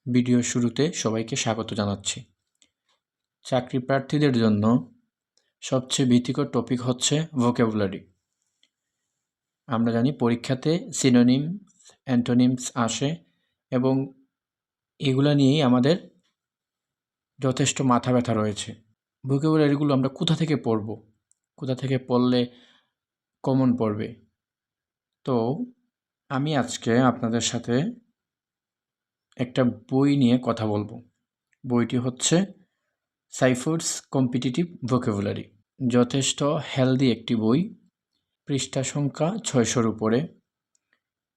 Video শুরুতে সবাইকে স্বাগত জানাচ্ছি। চাকরি প্রার্থীদের জন্য সবচেয়ে ভীতিকর টপিক হচ্ছে ভোকাবুলারি। আমরা জানি পরীক্ষাতে সিনোনিম, অ্যান্টোনিমস আসে এবং এগুলা নিয়েই আমাদের যথেষ্ট মাথা ব্যথা রয়েছে। ভোকাবুলারিগুলো আমরা কোথা থেকে পড়ব, কোথা থেকে পড়লে কমন পড়বে? তো আমি আজকে আপনাদের সাথে একটা বই নিয়ে কথা বলবো। বইটি হচ্ছে সাইফুডস কম্পিটিটিভ ভোকাবুলারি। যথেষ্ট হেলদি একটি বই, পৃষ্ঠা সংখ্যা 600-র উপরে।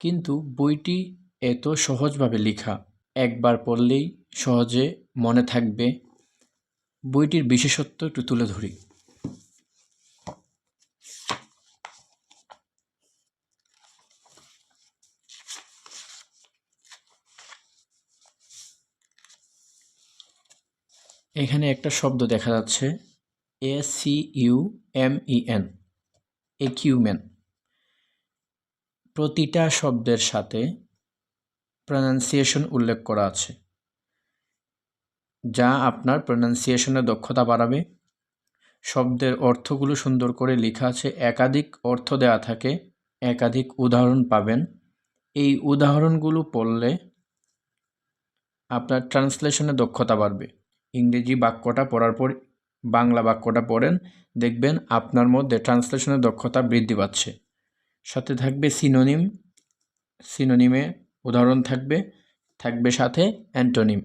কিন্তু বইটি এত সহজভাবে লেখা, একবার পড়লেই সহজে মনে থাকবে। বইটির বিশেষত্ব একটু তুলে ধরি। এখানে একটা শব্দ দেখা যাচ্ছে, ACUMEN, একিউমেন। প্রতিটা শব্দের সাথে প্রনাউন্সিয়েশন উল্লেখ করা আছে, যা আপনার প্রনাউন্সিয়েশনের দক্ষতা বাড়াবে। শব্দের অর্থগুলো সুন্দর করে লেখা আছে, একাধিক অর্থ দেওয়া থাকে, একাধিক উদাহরণ পাবেন। এই উদাহরণগুলো পড়লে আপনার ট্রান্সলেশনের দক্ষতা বাড়বে। ইংরেজি বাক্যটা পড়ার পর বাংলা বাক্যটা পড়েন, দেখবেন আপনার মধ্যে ট্রান্সলেশনের দক্ষতা বৃদ্ধি পাচ্ছে। সাথে থাকবে সিনোনিম, সিনোনিমে উদাহরণ থাকবে, থাকবে সাথে অ্যান্টোনিম।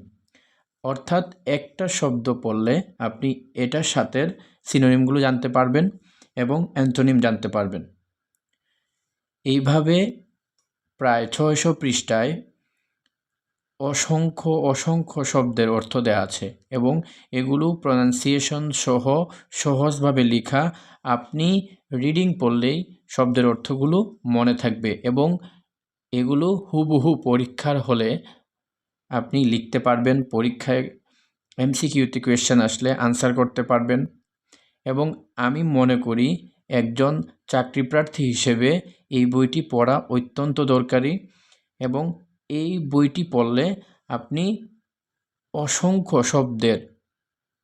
অর্থাৎ একটা শব্দ পড়লে আপনি এটার সাথে সিনোনিমগুলো জানতে পারবেন এবং অ্যান্টোনিম জানতে পারবেন। এইভাবে প্রায় 600 পৃষ্ঠায় অসংখ্য শব্দের অর্থ দেওয়া আছে এবং এগুলো প্রনাউন্সিয়েশন সহ সহজভাবে লেখা। আপনি রিডিং পড়লেই শব্দের অর্থগুলো মনে থাকবে এবং এগুলো হুবহু পরীক্ষার হলে আপনি লিখতে পারবেন। পরীক্ষায় MCQতে কোয়েশ্চেন আসলে আনসার করতে পারবেন। এবং আমি মনে করি একজন চাকরি প্রার্থী হিসেবে এই বইটি পড়া অত্যন্ত দরকারি এবং এই বইটি পড়লে আপনি অসংখ্য শব্দের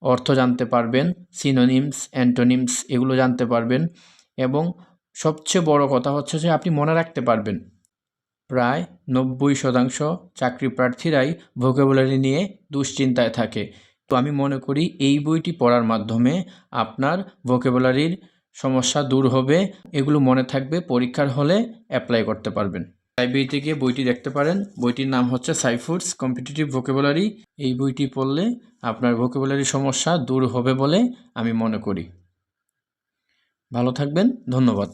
অর্থ জানতে পারবেন, সিনোনিমস, অ্যান্টোনিমস এগুলো জানতে পারবেন এবং সবচেয়ে বড় কথা হচ্ছে যে আপনি মনে রাখতে পারবেন। প্রায় 90% চাকরি প্রার্থীরাই ভোকাবুলারি নিয়ে দুশ্চিন্তায় থাকে। তো আমি মনে করি এই বইটি পড়ার মাধ্যমে আপনার ভোকাবুলারির সমস্যা দূর হবে, এগুলো মনে থাকবে, পরীক্ষার হলে অ্যাপ্লাই করতে পারবেন। লাইব্রেরি থেকে বইটি দেখতে পারেন। বইটির নাম হচ্ছে সাইফুডস কম্পিটিটিভ ভোকাবুলারি। এই বইটি পড়লে আপনার ভোকাবুলারির সমস্যা দূর হবে বলে আমি মনে করি। ভালো থাকবেন, ধন্যবাদ।